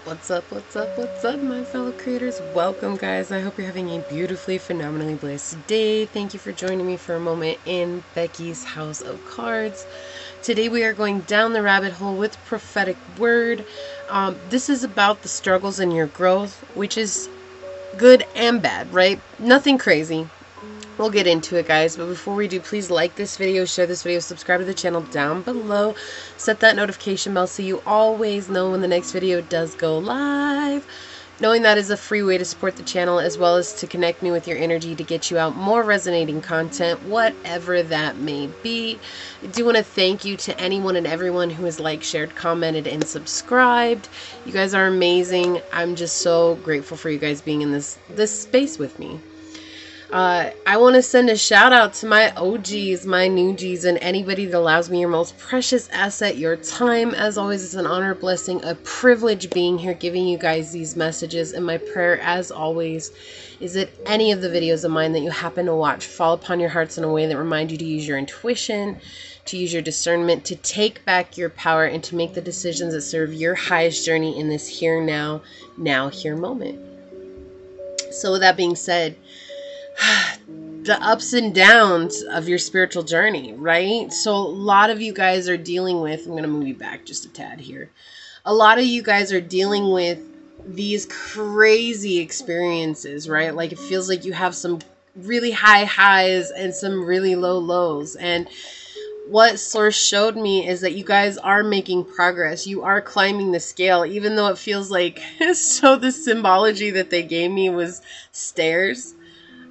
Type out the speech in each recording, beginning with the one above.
What's up, what's up, what's up, my fellow creators? Welcome, guys. I hope you're having a beautifully, phenomenally blessed day. Thank you for joining me for a moment in Becky's House of Cards. Today we are going down the rabbit hole with prophetic word. This is about the struggles in your growth, which is good and bad, right? Nothing crazy. We'll get into it, guys, but before we do, please like this video, share this video, subscribe to the channel down below, set that notification bell so you always know when the next video does go live. Knowing that is a free way to support the channel, as well as to connect me with your energy to get you out more resonating content, whatever that may be. I do want to thank you to anyone and everyone who has liked, shared, commented, and subscribed. You guys are amazing. I'm just so grateful for you guys being in this space with me. I want to send a shout out to my OGs, my new Gs, and anybody that allows me your most precious asset, your time. As always, it's an honor, blessing, a privilege being here, giving you guys these messages. And my prayer, as always, is that any of the videos of mine that you happen to watch fall upon your hearts in a way that remind you to use your intuition, to use your discernment, to take back your power, and to make the decisions that serve your highest journey in this here, now, here moment. So with that being said, the ups and downs of your spiritual journey, right? So a lot of you guys are dealing with, I'm going to move you back just a tad here. A lot of you guys are dealing with these crazy experiences, right? Like it feels like you have some really high highs and some really low lows. And what Source showed me is that you guys are making progress. You are climbing the scale, even though it feels like, so the symbology that they gave me was stairs.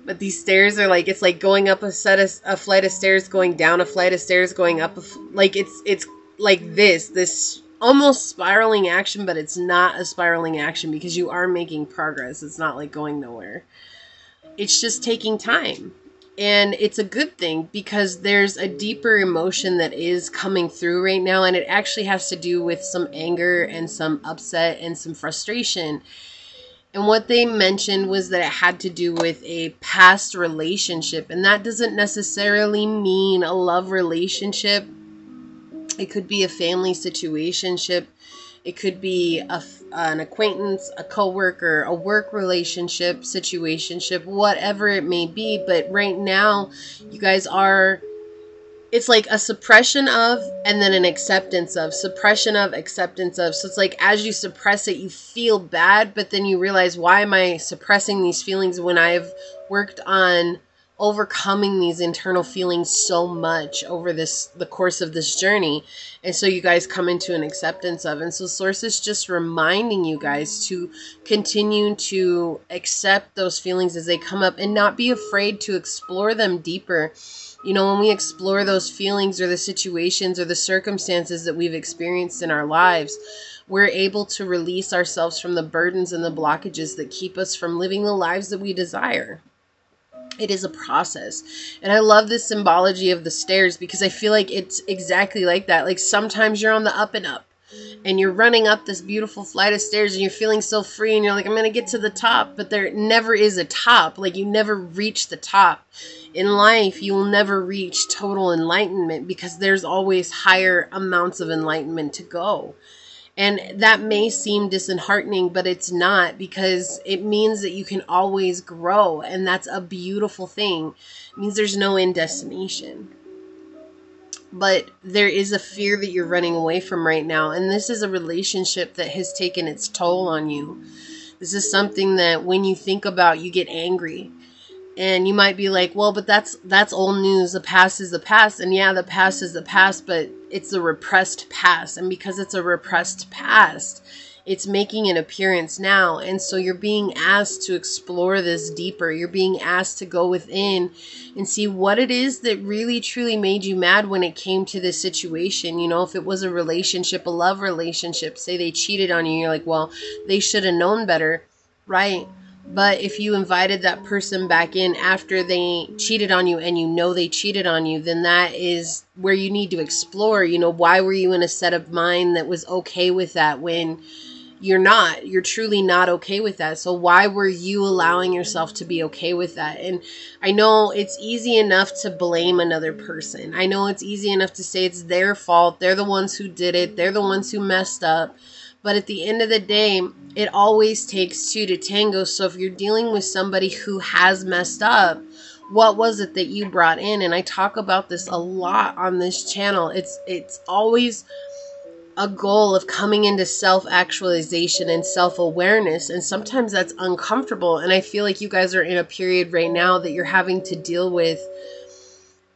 But these stairs are like, it's like going up a flight of stairs, going down a flight of stairs, going up like it's like this almost spiraling action, but it's not a spiraling action because you are making progress. It's not like going nowhere. It's just taking time. And it's a good thing because there's a deeper emotion that is coming through right now, and it actually has to do with some anger and some upset and some frustration. And what they mentioned was that it had to do with a past relationship. And that doesn't necessarily mean a love relationship. It could be a family situationship. It could be an acquaintance, a coworker, a work relationship, situationship, whatever it may be. But right now, you guys are... It's like a suppression of and then an acceptance of, suppression of, acceptance of. So it's like as you suppress it, you feel bad, but then you realize, why am I suppressing these feelings when I've worked on overcoming these internal feelings so much over the course of this journey? And so you guys come into an acceptance of. And so Source is just reminding you guys to continue to accept those feelings as they come up and not be afraid to explore them deeper. You know, when we explore those feelings or the situations or the circumstances that we've experienced in our lives, we're able to release ourselves from the burdens and the blockages that keep us from living the lives that we desire. It is a process. And I love this symbology of the stairs because I feel like it's exactly like that. Like sometimes you're on the up and up and you're running up this beautiful flight of stairs and you're feeling so free and you're like, I'm going to get to the top, but there never is a top. Like you never reach the top. In life, you will never reach total enlightenment because there's always higher amounts of enlightenment to go. And that may seem disheartening, but it's not, because it means that you can always grow. And that's a beautiful thing. It means there's no end destination. But there is a fear that you're running away from right now. And this is a relationship that has taken its toll on you. This is something that when you think about, you get angry. And you might be like, well, but that's old news. The past is the past. And yeah, the past is the past, but it's a repressed past. And because it's a repressed past, it's making an appearance now. And so you're being asked to explore this deeper. You're being asked to go within and see what it is that really, truly made you mad when it came to this situation. You know, if it was a relationship, a love relationship, say they cheated on you, you're like, well, they should have known better, right? But if you invited that person back in after they cheated on you and you know they cheated on you, then that is where you need to explore, you know, why were you in a set of mind that was okay with that when you're not? You're truly not okay with that. So why were you allowing yourself to be okay with that? And I know it's easy enough to blame another person. I know it's easy enough to say it's their fault. They're the ones who did it. They're the ones who messed up. But at the end of the day, it always takes two to tango. So if you're dealing with somebody who has messed up, what was it that you brought in? And I talk about this a lot on this channel. It's always a goal of coming into self-actualization and self-awareness, and sometimes that's uncomfortable. And I feel like you guys are in a period right now that you're having to deal with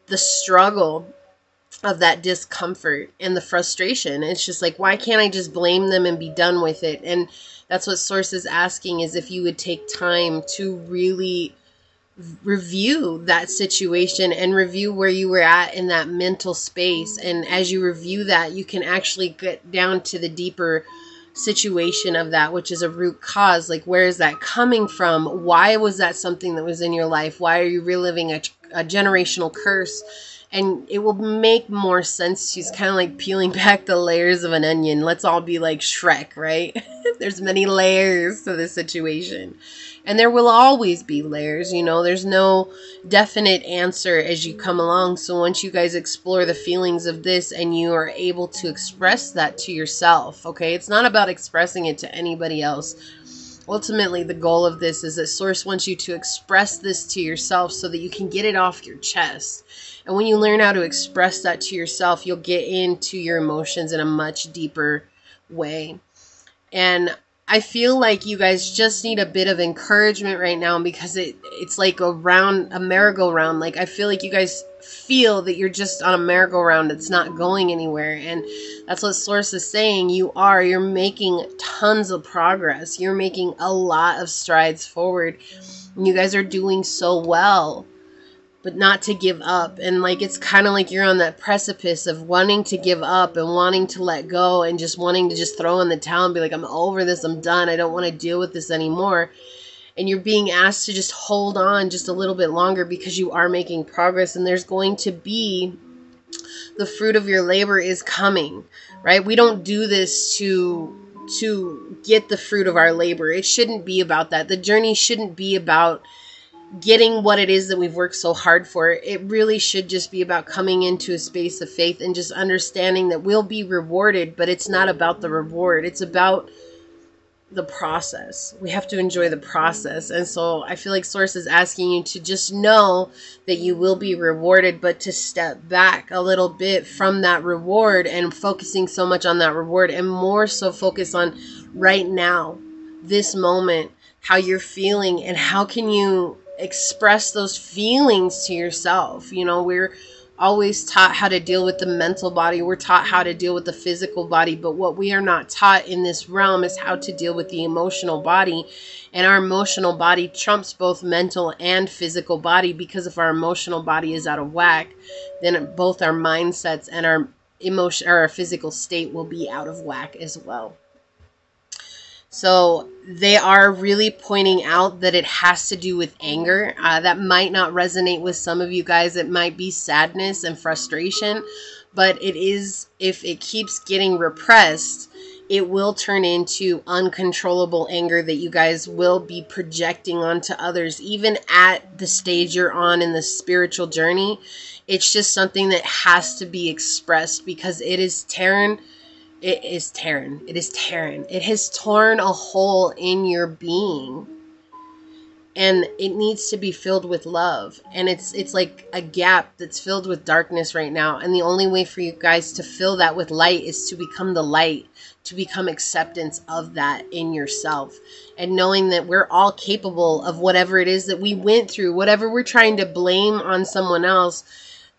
the struggle of that discomfort and the frustration. It's just like, why can't I just blame them and be done with it? And that's what Source is asking, is if you would take time to really review that situation and review where you were at in that mental space. And as you review that, you can actually get down to the deeper situation of that, which is a root cause. Like, where is that coming from? Why was that something that was in your life? Why are you reliving a generational curse? And it will make more sense. She's kind of like peeling back the layers of an onion. Let's all be like Shrek, right? There's many layers to this situation. And there will always be layers, you know. There's no definite answer as you come along. So once you guys explore the feelings of this and you are able to express that to yourself, okay? It's not about expressing it to anybody else. Ultimately, the goal of this is that Source wants you to express this to yourself so that you can get it off your chest. And when you learn how to express that to yourself, you'll get into your emotions in a much deeper way. And I feel like you guys just need a bit of encouragement right now, because it's like a merry-go-round. Like, I feel like you guys feel that you're just on a merry-go-round. It's not going anywhere. And that's what Source is saying. You're making tons of progress. You're making a lot of strides forward. And you guys are doing so well. But not to give up. And like, it's kind of like you're on that precipice of wanting to give up and wanting to let go and just wanting to just throw in the towel and be like, I'm over this, I'm done, I don't want to deal with this anymore. And you're being asked to just hold on just a little bit longer, because you are making progress, and there's going to be, the fruit of your labor is coming, right? We don't do this to get the fruit of our labor. It shouldn't be about that. The journey shouldn't be about getting what it is that we've worked so hard for. It really should just be about coming into a space of faith and just understanding that we'll be rewarded, but it's not about the reward. It's about the process. We have to enjoy the process. And so I feel like Source is asking you to just know that you will be rewarded, but to step back a little bit from that reward and focusing so much on that reward, and more so focus on right now, this moment, how you're feeling, and how can you express those feelings to yourself. You know, we're always taught how to deal with the mental body. We're taught how to deal with the physical body. But what we are not taught in this realm is how to deal with the emotional body. And our emotional body trumps both mental and physical body, because if our emotional body is out of whack, then both our mindsets and our emotion or our physical state will be out of whack as well. So they are really pointing out that it has to do with anger. That might not resonate with some of you guys. It might be sadness and frustration, but it is, if it keeps getting repressed, it will turn into uncontrollable anger that you guys will be projecting onto others, even at the stage you're on in the spiritual journey. It's just something that has to be expressed, because it is tearing. It has torn a hole in your being, and it needs to be filled with love. And it's like a gap that's filled with darkness right now. And the only way for you guys to fill that with light is to become the light, to become acceptance of that in yourself, and knowing that we're all capable of whatever it is that we went through, whatever we're trying to blame on someone else.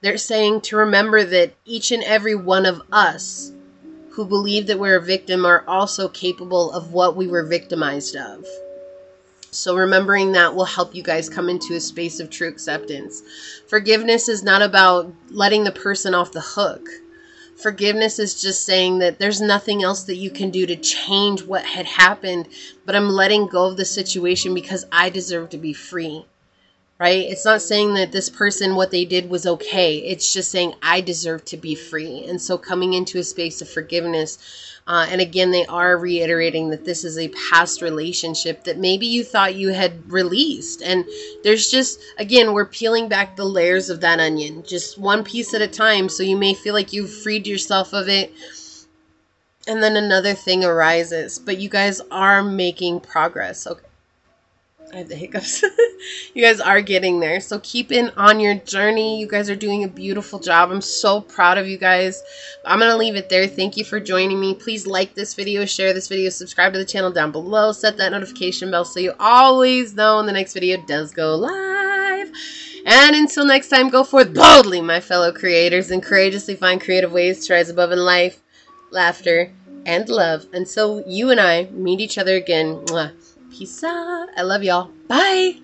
They're saying to remember that each and every one of us who believe that we're a victim are also capable of what we were victimized of. So remembering that will help you guys come into a space of true acceptance. Forgiveness is not about letting the person off the hook. Forgiveness is just saying that there's nothing else that you can do to change what had happened, but I'm letting go of the situation because I deserve to be free. Right? It's not saying that this person, what they did was okay. It's just saying I deserve to be free. And so coming into a space of forgiveness. And again, they are reiterating that this is a past relationship that maybe you thought you had released. And there's just, again, we're peeling back the layers of that onion, just one piece at a time. So you may feel like you've freed yourself of it. and then another thing arises. But you guys are making progress. Okay. I have the hiccups. You guys are getting there. So keep in on your journey. You guys are doing a beautiful job. I'm so proud of you guys. I'm going to leave it there. Thank you for joining me. Please like this video, share this video, subscribe to the channel down below. Set that notification bell so you always know when the next video does go live. And until next time, go forth boldly, my fellow creators, and courageously find creative ways to rise above in life, laughter, and love. Until you and I meet each other again. Mwah. Peace out. I love y'all. Bye.